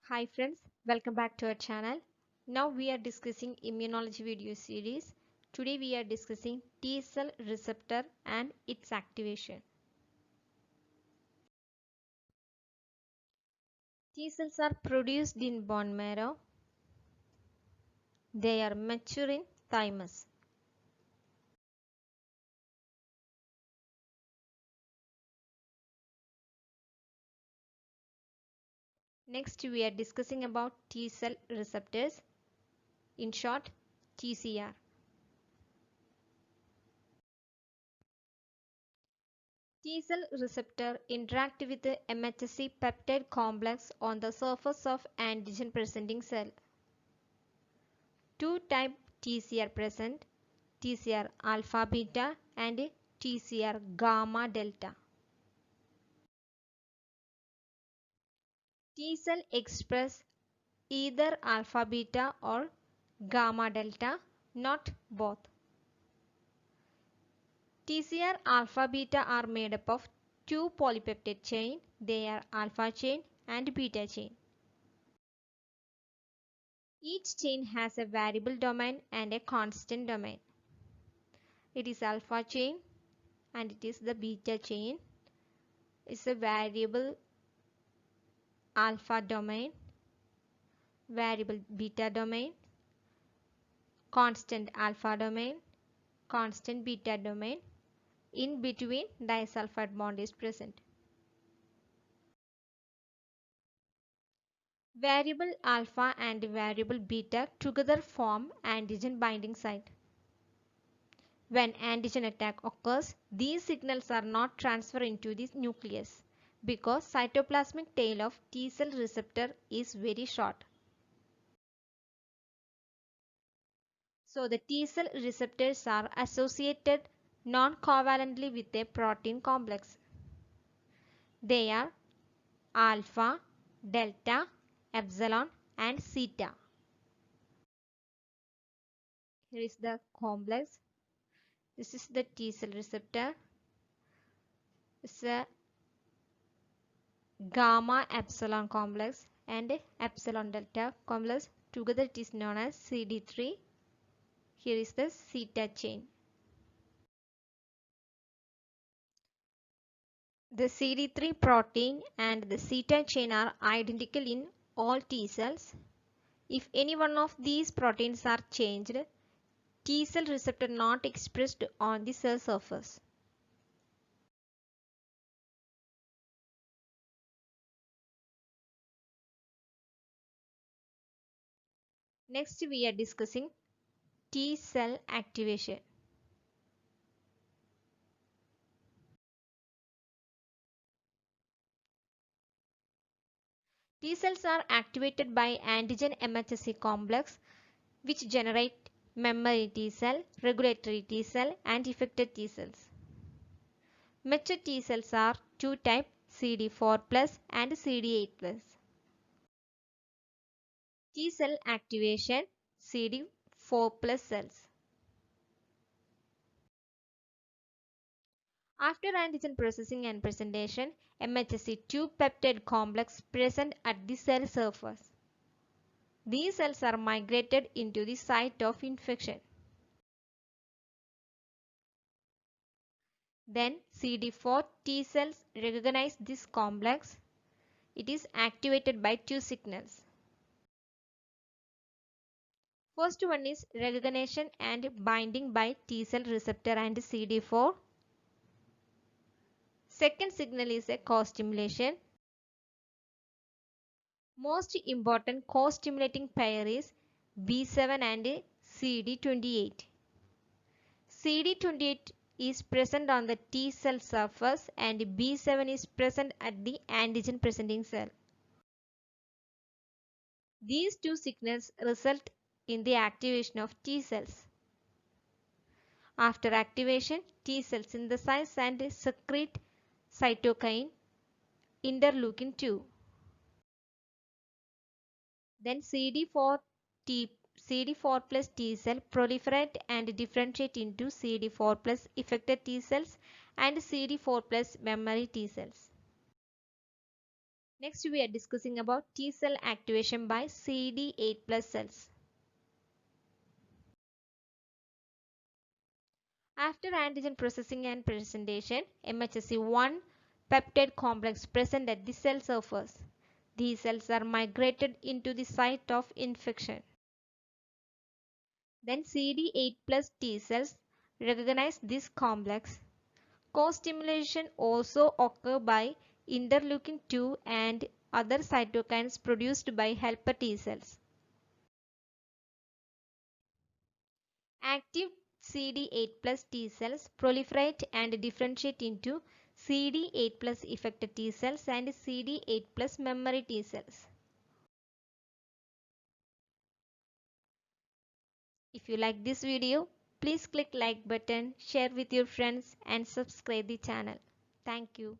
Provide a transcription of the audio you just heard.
Hi friends, welcome back to our channel. Now we are discussing immunology video series. Today we are discussing T cell receptor and its activation. T cells are produced in bone marrow. They are mature in thymus. Next we are discussing about T cell receptors. In short, TCR. T cell receptor interact with the MHC peptide complex on the surface of antigen presenting cell. Two type TCR present, TCR alpha beta and TCR gamma delta. T cell express either alpha beta or gamma delta, not both. TCR alpha beta are made up of two polypeptide chain. They are alpha chain and beta chain. Each chain has a variable domain and a constant domain. It is alpha chain and it is the beta chain. It's a variable alpha domain, variable beta domain, constant alpha domain, constant beta domain. In between, disulfide bond is present. Variable alpha and variable beta together form antigen binding site. When antigen attack occurs, these signals are not transferred into the nucleus because cytoplasmic tail of T cell receptor is very short. So the T cell receptors are associated non-covalently with a protein complex. They are alpha, delta, epsilon and zeta. Here is the complex. This is the T cell receptor. It's a gamma epsilon complex and epsilon delta complex. Together it is known as CD3. Here is the zeta chain. The CD3 protein and the zeta chain are identical in all T cells. If any one of these proteins are changed, T cell receptor not expressed on the cell surface. Next we are discussing T cell activation. T cells are activated by antigen MHC complex which generate memory T cell, regulatory T cell and effector T cells. Mature T cells are two type CD4 plus and CD8 plus. T cell activation CD4 plus cells. After antigen processing and presentation, MHC2 peptide complex present at the cell surface. These cells are migrated into the site of infection. Then CD4 T cells recognize this complex. It is activated by two signals. First one is recognition and binding by T cell receptor and CD4. Second signal is a co-stimulation. Most important co-stimulating pair is B7 and CD28. CD28 is present on the T cell surface and B7 is present at the antigen presenting cell. These two signals result in the activation of T cells. After activation, T cells synthesize and secrete cytokine interleukin 2. Then CD4 plus T cell proliferate and differentiate into CD4 plus effector T cells and CD4 plus memory T cells. Next, we are discussing about T cell activation by CD8 plus cells. After antigen processing and presentation, MHSC1 peptide complex present at the cell surface. These cells are migrated into the site of infection. Then CD8 plus T cells recognize this complex. Co-stimulation also occurs by interleukin 2 and other cytokines produced by helper T cells. Active CD8 plus T cells proliferate and differentiate into CD8 plus effector T cells and CD8 plus memory T cells. If you like this video, please click like button, share with your friends and subscribe the channel. Thank you.